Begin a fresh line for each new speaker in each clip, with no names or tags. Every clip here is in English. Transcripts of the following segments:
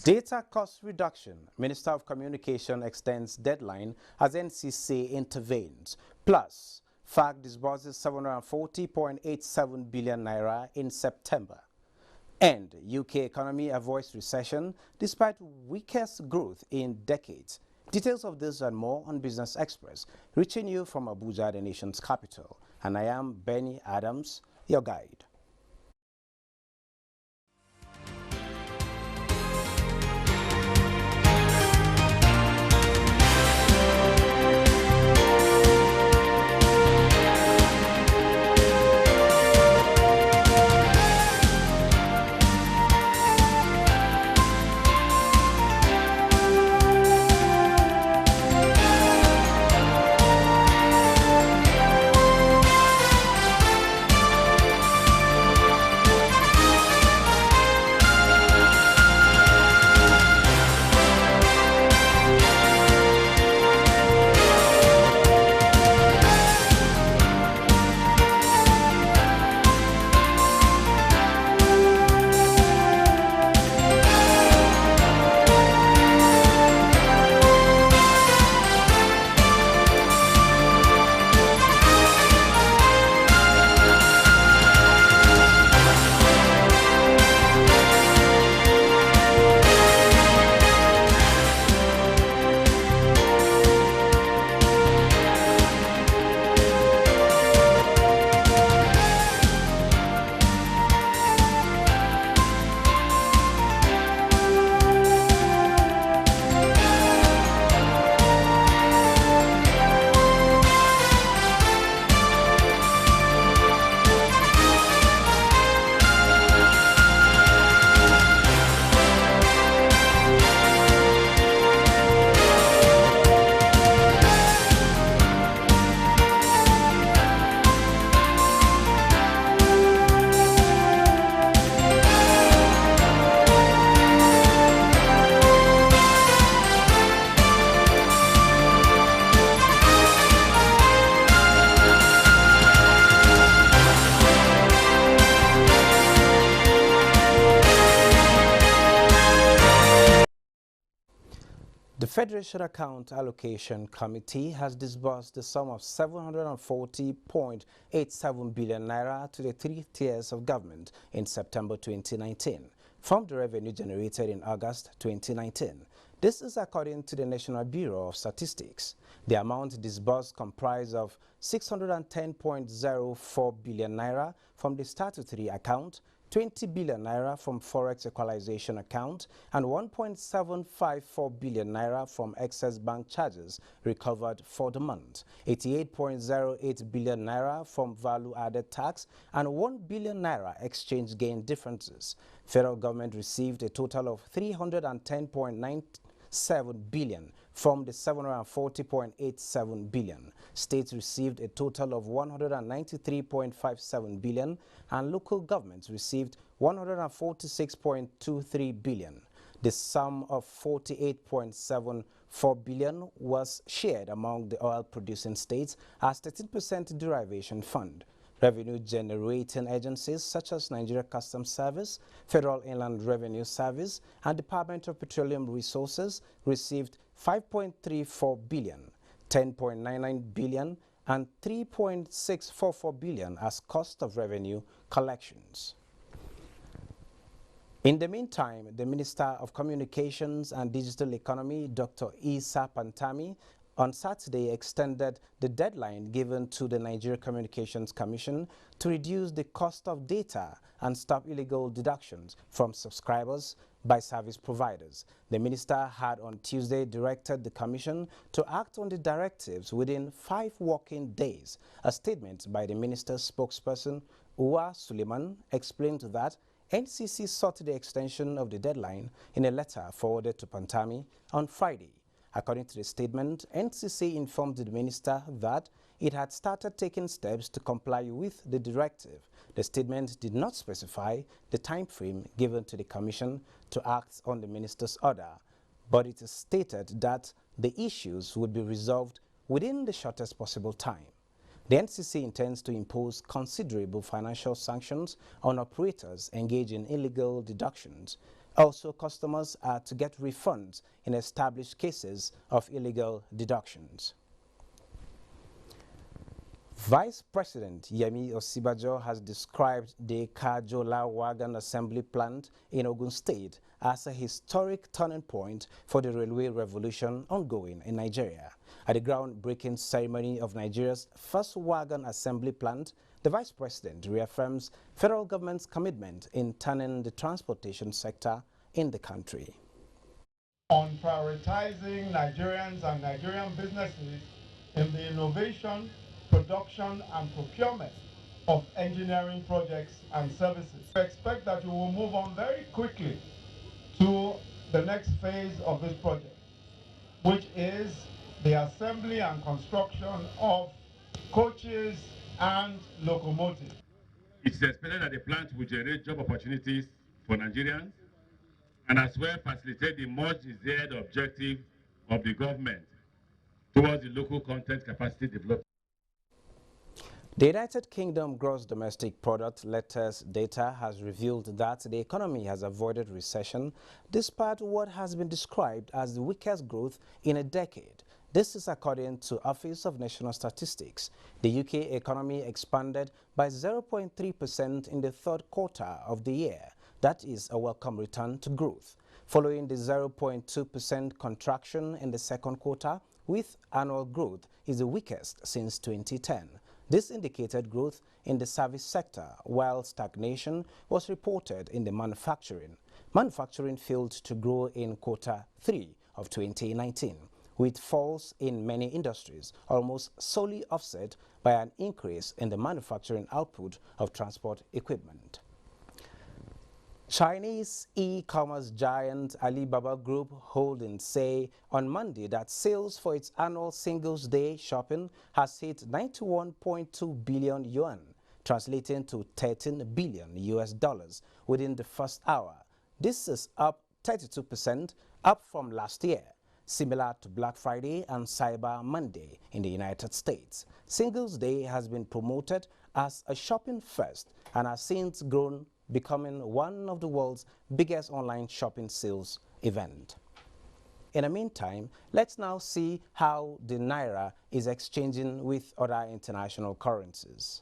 Data cost reduction. Minister of Communication extends deadline as NCC intervenes. Plus, FAC disburses 740.87 billion naira in September. And UK economy avoids recession despite weakest growth in decades. Details of this and more on Business Express, reaching you from Abuja, the nation's capital. And I am Benny Adams, your guide. The Federation Account Allocation Committee has disbursed the sum of 740.87 billion naira to the three tiers of government in September 2019 from the revenue generated in August 2019. This is according to the National Bureau of Statistics. The amount disbursed comprised of 610.04 billion naira from the statutory account, 20 billion naira from Forex equalization account, and 1.754 billion naira from excess bank charges recovered for the month, 88.08 billion naira from value-added tax, and 1 billion naira exchange gain differences. Federal government received a total of 310.97 billion from the 740.87 billion. States received a total of 193.57 billion and local governments received 146.23 billion. The sum of 48.74 billion was shared among the oil-producing states as 13% derivation fund. Revenue-generating agencies such as Nigeria Customs Service, Federal Inland Revenue Service, and Department of Petroleum Resources received 5.34 billion, 10.99 billion, and 3.644 billion as cost of revenue collections. In the meantime, the Minister of Communications and Digital Economy, Dr. Isa Pantami, on Saturday extended the deadline given to the Nigeria Communications Commission to reduce the cost of data and stop illegal deductions from subscribers by service providers. The minister had on Tuesday directed the commission to act on the directives within 5 working days. A statement by the minister's spokesperson, Uwa Suleiman, explained that NCC sought the extension of the deadline in a letter forwarded to Pantami on Friday. According to the statement, NCC informed the minister that it had started taking steps to comply with the directive. The statement did not specify the time frame given to the Commission to act on the minister's order, but it is stated that the issues would be resolved within the shortest possible time. The NCC intends to impose considerable financial sanctions on operators engaged in illegal deductions. Also, customers are to get refunds in established cases of illegal deductions. Vice President Yemi Osibajo has described the Kajola Wagon Assembly Plant in Ogun State as a historic turning point for the railway revolution ongoing in Nigeria. At the groundbreaking ceremony of Nigeria's first wagon assembly plant, the Vice President reaffirms federal government's commitment in turning the transportation sector in the country.
On prioritizing Nigerians and Nigerian businesses in the innovation, production and procurement of engineering projects and services. We expect that we will move on very quickly to the next phase of this project, which is the assembly and construction of coaches and locomotives.
It is expected that the plant will generate job opportunities for Nigerians and as well facilitate the much desired objective of the government towards the local content capacity development.
The United Kingdom Gross Domestic Product latest data has revealed that the economy has avoided recession despite what has been described as the weakest growth in a decade. This is according to Office of National Statistics. The UK economy expanded by 0.3% in the third quarter of the year. That is a welcome return to growth, following the 0.2% contraction in the second quarter, with annual growth is the weakest since 2010. This indicated growth in the service sector, while stagnation was reported in the manufacturing. Manufacturing failed to grow in quarter 3 of 2019, with falls in many industries almost solely offset by an increase in the manufacturing output of transport equipment. Chinese e-commerce giant Alibaba Group Holdings say on Monday that sales for its annual Singles Day shopping has hit 91.2 billion yuan, translating to $13 billion within the first hour. This is up 32%, up from last year, similar to Black Friday and Cyber Monday in the United States. Singles Day has been promoted as a shopping first and has since grown, becoming one of the world's biggest online shopping sales event. In the meantime, let's now see how the Naira is exchanging with other international currencies.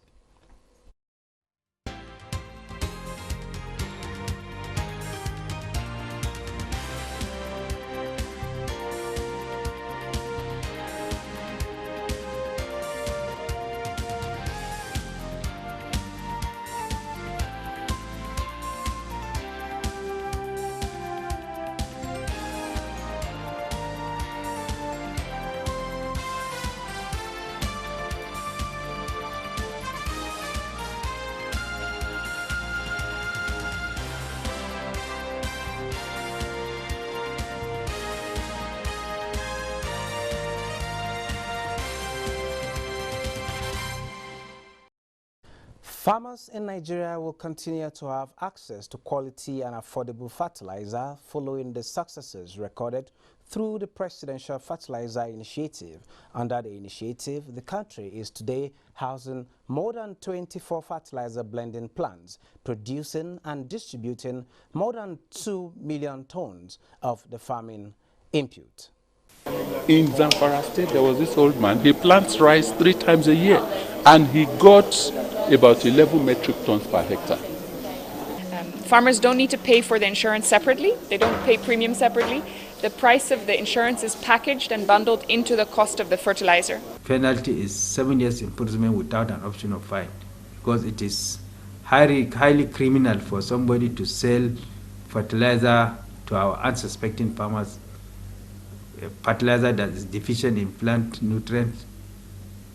Farmers in Nigeria will continue to have access to quality and affordable fertilizer following the successes recorded through the Presidential Fertilizer Initiative. Under the initiative, the country is today housing more than 24 fertilizer blending plants, producing and distributing more than 2 million tons of the farming input.
In Zamfara State, there was this old man. He plants rice 3 times a year, and he got about 11 metric tons per hectare.
Farmers don't need to pay for the insurance separately. They don't pay premium separately. The price of the insurance is packaged and bundled into the cost of the fertilizer.
Penalty is 7 years imprisonment without an option of fine, because it is highly criminal for somebody to sell fertilizer to our unsuspecting farmers, fertilizer that is deficient in plant nutrients,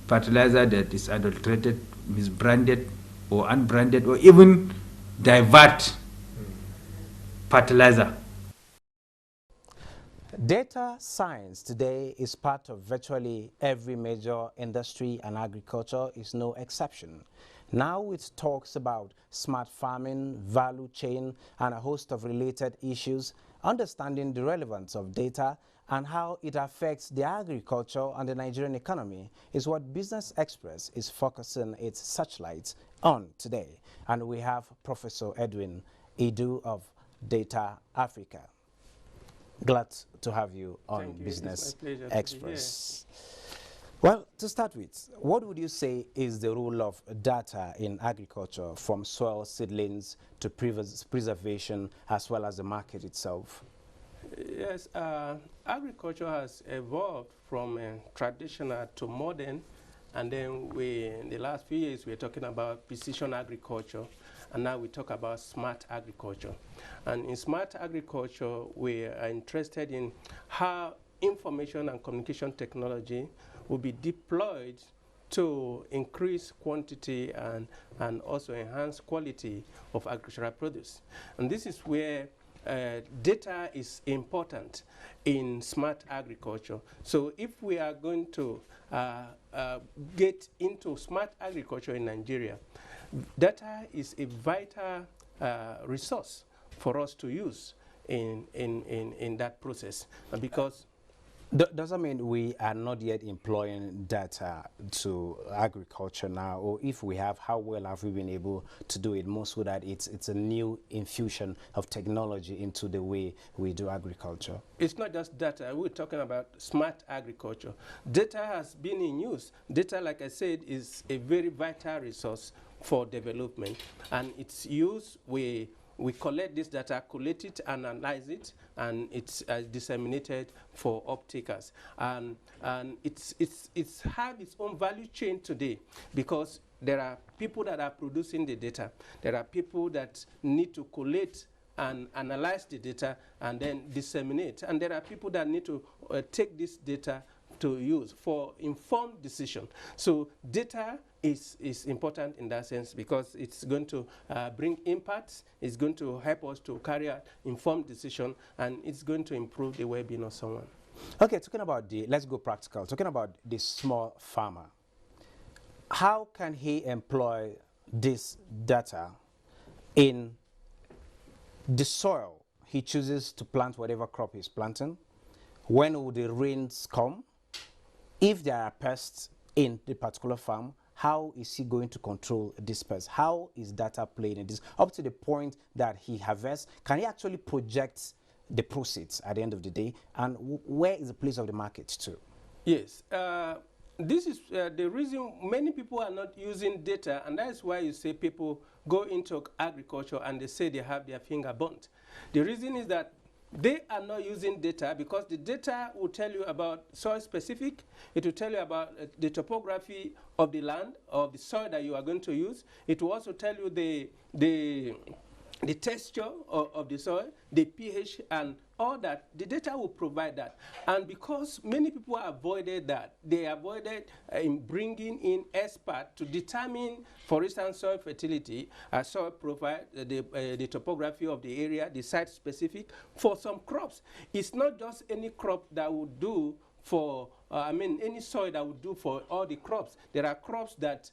fertilizer that is adulterated, misbranded or unbranded, or even divert fertilizer.
Data science today is part of virtually every major industry, and agriculture is no exception. Now it talks about smart farming, value chain, and a host of related issues. Understanding the relevance of data and how it affects the agriculture and the Nigerian economy is what Business Express is focusing its searchlights on today. And we have Professor Edwin Idu of Data Africa. Glad to have you on
Thank you.
Business
It's my pleasure to be
Express. Well, to start with, what would you say is the role of data in agriculture, from soil seedlings to preservation as well as the market itself?
Yes, agriculture has evolved from traditional to modern, and then in the last few years, we're talking about precision agriculture, and now we talk about smart agriculture. And in smart agriculture, we are interested in how information and communication technology will be deployed to increase quantity and also enhance quality of agricultural produce. And this is where data is important in smart agriculture. So if we are going to get into smart agriculture in Nigeria, data is a vital resource for us to use in that process, because
Does that mean we are not yet employing data to agriculture now? Or if we have, how well have we been able to do it more so that it's a new infusion of technology into the way we do agriculture?
It's not just data. We're talking about smart agriculture. Data has been in use. Data, like I said, is a very vital resource for development. And its use, we collect this data, collect it, analyze it, and it's disseminated for uptakers. And it's have its own value chain today, because there are people that are producing the data. There are people that need to collect and analyze the data and then disseminate. And there are people that need to take this data to use for informed decision. So data is important in that sense, because it's going to bring impacts, it's going to help us to carry out informed decision, and it's going to improve the well-being of someone.
Okay, talking about let's go practical, talking about the small farmer. How can he employ this data in the soil he chooses to plant whatever crop he's planting? When will the rains come? If there are pests in the particular farm, how is he going to control this pest? How is data playing in this? Up to the point that he harvests, can he actually project the proceeds at the end of the day? And where is the place of the market too?
Yes. This is the reason many people are not using data, and that's why you say people go into agriculture and they say they have their finger burnt. The reason is that they are not using data, because the data will tell you about soil specific. It will tell you about the topography of the land, of the soil that you are going to use. It will also tell you the texture of the soil, the pH, and all that. The data will provide that. And because many people avoided that, they avoided in bringing in experts to determine, for instance, soil fertility, soil profile, the topography of the area, the site specific for some crops. It's not just any crop that would do for, any soil that would do for all the crops. There are crops that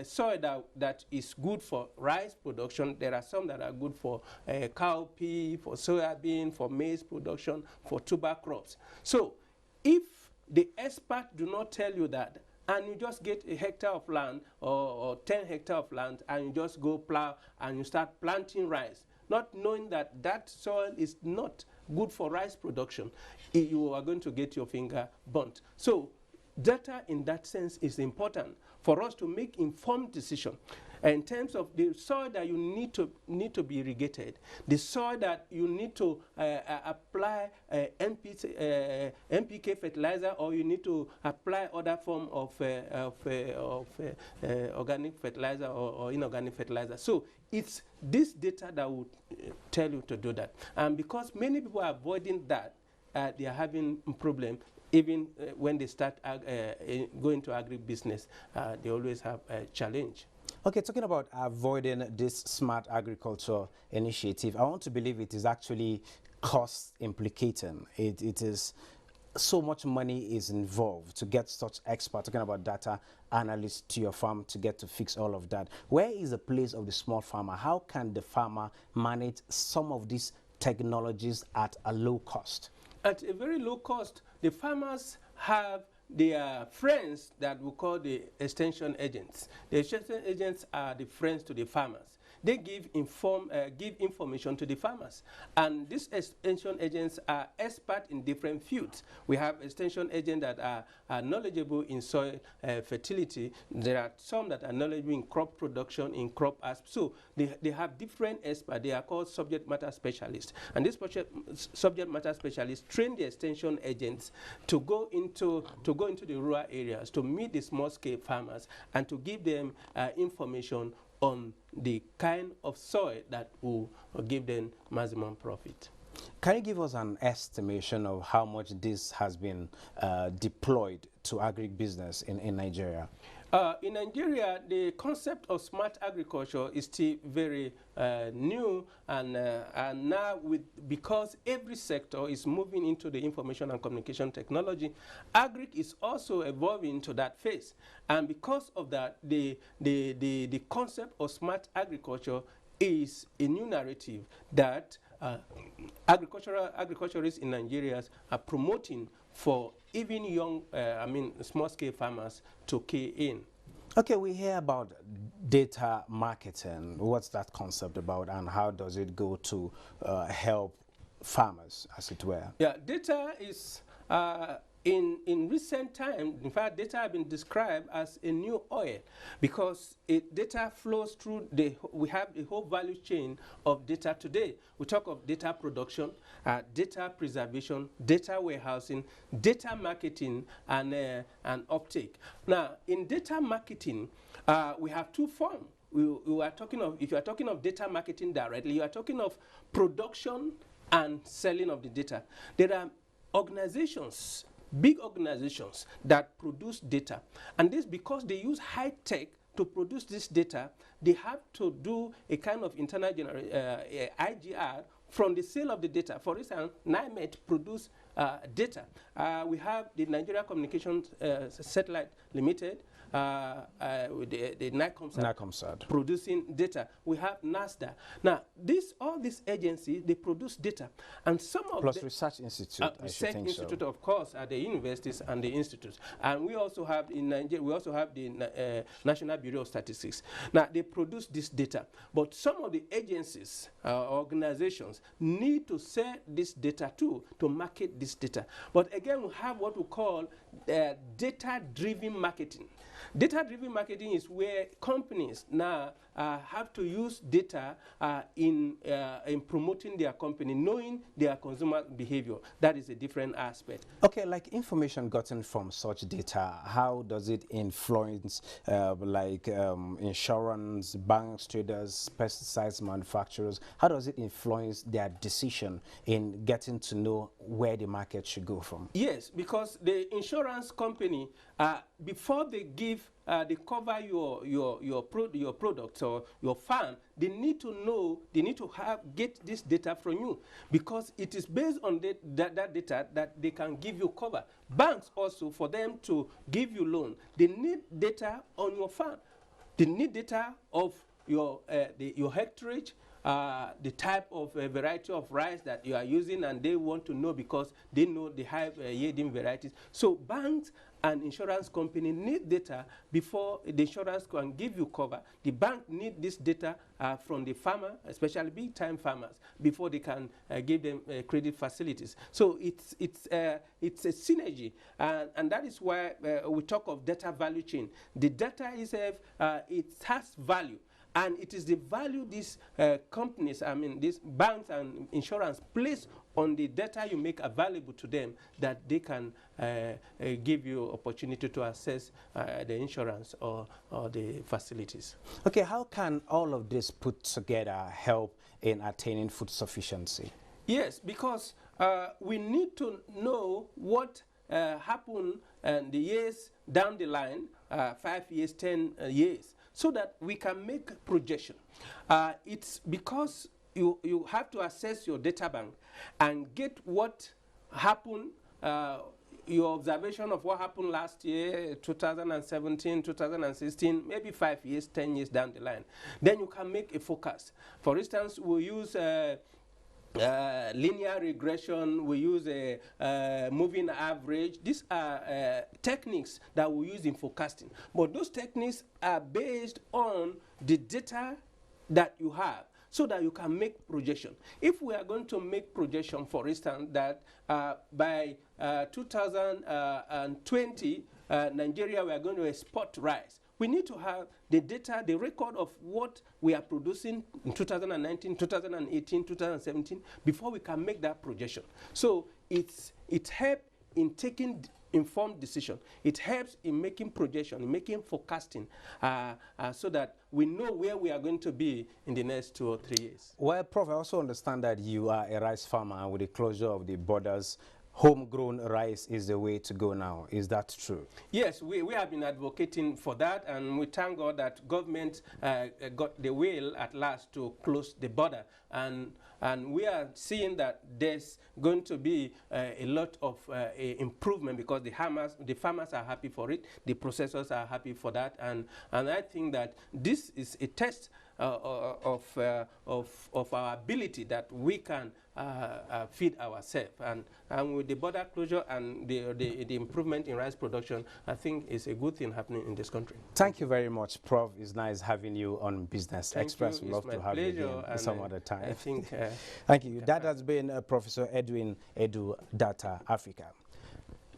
soil that is good for rice production. There are some that are good for cowpea, for soybean, for maize production, for tuber crops. So if the experts do not tell you that, and you just get a hectare of land or 10 hectares of land, and you just go plow and you start planting rice, not knowing that that soil is not good for rice production, you are going to get your finger burnt. So data in that sense is important for us to make informed decision. In terms of the soil that you need to be irrigated, the soil that you need to apply NPK fertilizer, or you need to apply other form of organic fertilizer or inorganic fertilizer. So it's this data that would tell you to do that. And because many people are avoiding that, they are having a problem. Even when they start going to agribusiness, they always have a challenge.
Okay, talking about avoiding this smart agriculture initiative, I want to believe it is actually cost implicating. It is so much money is involved to get such experts, talking about data analysts, to your farm to get to fix all of that. Where is the place of the small farmer? How can the farmer manage some of these technologies at a low cost?
At a very low cost, the farmers have their friends that we call the extension agents. The extension agents are the friends to the farmers. they give information to the farmers. And these extension agents are expert in different fields. We have extension agents that are knowledgeable in soil fertility. There are some that are knowledgeable in crop production, in crop aspects. So they have different experts. They are called subject matter specialists. And these subject matter specialists train the extension agents to go into the rural areas, to meet the small-scale farmers, and to give them information on the kind of soil that will give them maximum profit.
Can you give us an estimation of how much this has been deployed to agribusiness in Nigeria?
In Nigeria, the concept of smart agriculture is still very new, and now because every sector is moving into the information and communication technology, agri is also evolving to that phase. And because of that, the concept of smart agriculture is a new narrative that agriculturists in Nigeria are promoting for even young, small-scale farmers to key in.
Okay, we hear about data marketing. What's that concept about, and how does it go to help farmers, as it were?
Yeah, data is in recent time. In fact, data have been described as a new oil, because data flows through we have the whole value chain of data today. We talk of data production, data preservation, data warehousing, data marketing, and uptake. Now, in data marketing, we have two forms. We are talking of, if you are talking of data marketing directly, you are talking of production and selling of the data. There are organizations, big organizations, that produce data. And this, because they use high tech to produce this data, they have to do a kind of internal IGR from the sale of the data. For instance, NIMET produce data. We have the Nigeria Communications Satellite Limited, the NICOMSAT producing data. We have NASDA. Now, all these agencies, they produce data, and some of
plus research institute.
Research institute, of course, at the universities and the institutes. And we also have in Nigeria, we also have the National Bureau of Statistics. Now, they produce this data, but some of the agencies, organizations, need to sell this data too, to market this data. But again, we have what we call data-driven marketing. Data-driven marketing is where companies now have to use data in promoting their company, knowing their consumer behavior. That is a different aspect.
Okay, like information gotten from such data, how does it influence insurance, banks, traders, pesticides manufacturers? How does it influence their decision in getting to know where the market should go from?
Yes, because the insurance company, before they they cover your product or your farm, they need to know, they need to get this data from you, because it is based on that data that they can give you cover. Banks also, for them to give you loan, they need data on your farm. They need data of your hectarage, the type of variety of rice that you are using, and they want to know because they know they have yielding varieties. So banks and insurance company need data before the insurance can give you cover. The bank need this data from the farmer, especially big-time farmers, before they can give them credit facilities. So it's a synergy, and that is why we talk of data value chain. The data itself, it has value. And it is the value these companies, these banks and insurance place on the data you make available to them, that they can give you opportunity to access the insurance or the facilities.
Okay, how can all of this put together help in attaining food sufficiency?
Yes, because we need to know what happened in the years down the line, 5 years, 10 years, so that we can make projection. It's because you have to assess your data bank and get what happened, your observation of what happened last year, 2017, 2016, maybe 5 years, 10 years down the line. Then you can make a forecast. For instance, we use linear regression, we use a moving average. These are techniques that we use in forecasting. But those techniques are based on the data that you have, so that you can make projection. If we are going to make projection, for instance, that by 2020, Nigeria, we are going to export rice, we need to have the data, the record of what we are producing in 2019, 2018, 2017, before we can make that projection. So it helps in taking informed decision. It helps in making projection, in making forecasting, so that we know where we are going to be in the next 2 or 3 years.
Well, Prof, I also understand that you are a rice farmer, and with the closure of the borders, homegrown rice is the way to go now. Is that true?
Yes, we have been advocating for that, and we thank God that government got the will at last to close the border. And we are seeing that there's going to be a lot of improvement, because the farmers are happy for it, the processors are happy for that, and I think that this is a test of our ability that we can feed ourselves. And with the border closure and the improvement in rice production, I think it's a good thing happening in this country.
Thank you very much, Prof. It's nice having you on Business Express. We'd love to have you again some other time.
I think,
thank you. That has been Professor Edwin Edu, Data Africa.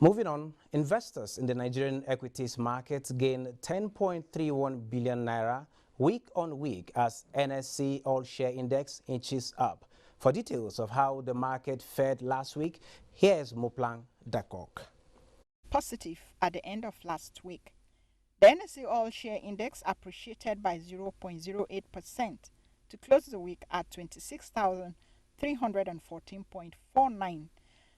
Moving on, investors in the Nigerian equities markets gained 10.31 billion naira week on week as NSE All-Share Index inches up. For details of how the market fared last week, here's Moplang Dakok.
Positive at the end of last week. The NSE All-Share Index appreciated by 0.08% to close the week at 26,314.49,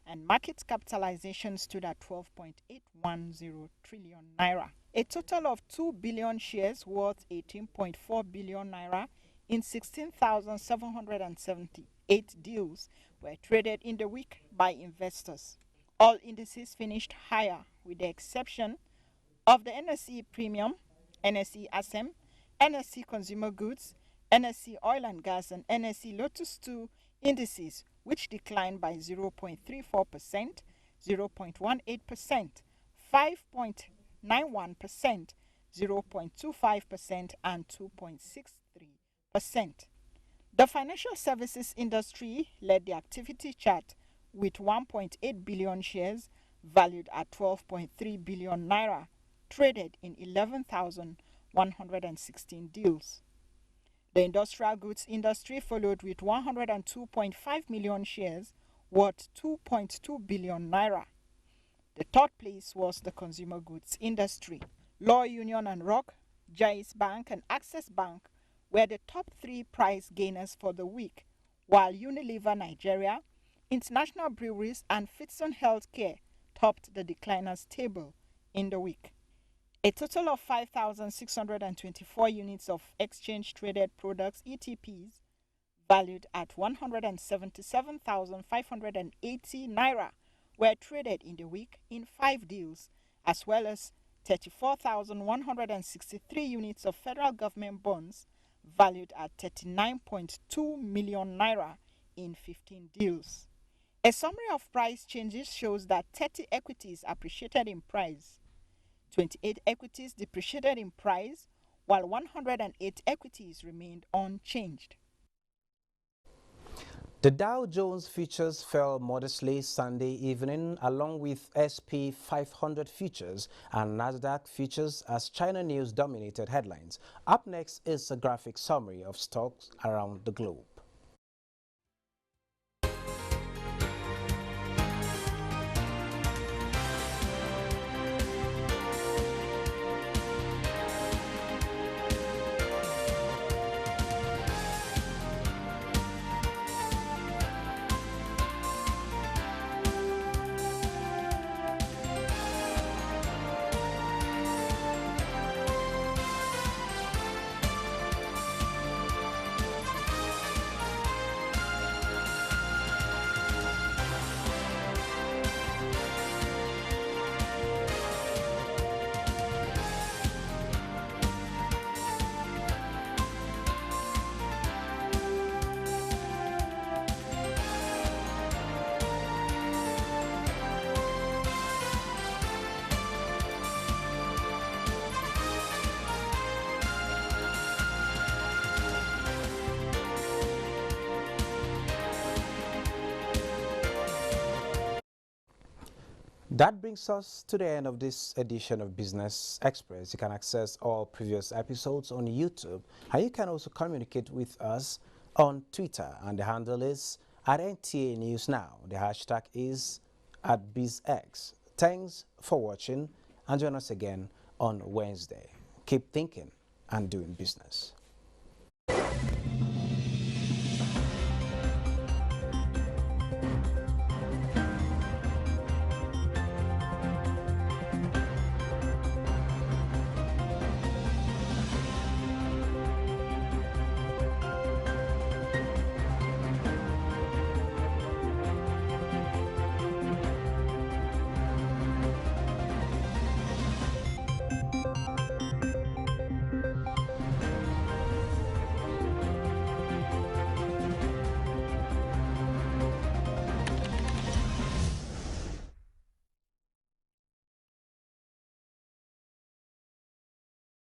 and market capitalization stood at 12.810 trillion naira. A total of 2 billion shares worth 18.4 billion naira in 16,778 deals were traded in the week by investors. All indices finished higher, with the exception of the NSE Premium, NSE ASEM, NSE Consumer Goods, NSE Oil and Gas, and NSE Lotus 2 indices, which declined by 0.34%, 0.18%, 5.91%, 0.25%, and 2.63%. The financial services industry led the activity chart with 1.8 billion shares valued at 12.3 billion naira traded in 11,116 deals. The industrial goods industry followed with 102.5 million shares worth 2.2 billion naira. The third place was the consumer goods industry. Law Union and Rock, Jais Bank, and Access Bank were the top 3 price gainers for the week, while Unilever Nigeria, International Breweries, and Fitson Healthcare topped the decliners table in the week. A total of 5,624 units of exchange-traded products, ETPs, valued at 177,580 naira, were traded in the week in 5 deals, as well as 34,163 units of federal government bonds, valued at 39.2 million naira in 15 deals. A summary of price changes shows that 30 equities appreciated in price, 28 equities depreciated in price, while 108 equities remained unchanged.
The Dow Jones futures fell modestly Sunday evening, along with SP 500 futures and Nasdaq futures, as China news dominated headlines. Up next is a graphic summary of stocks around the globe. That brings us to the end of this edition of Business Express. You can access all previous episodes on YouTube, and you can also communicate with us on Twitter, and the handle is @NTA News Now. The hashtag is @BizX. Thanks for watching, and join us again on Wednesday. Keep thinking and doing business.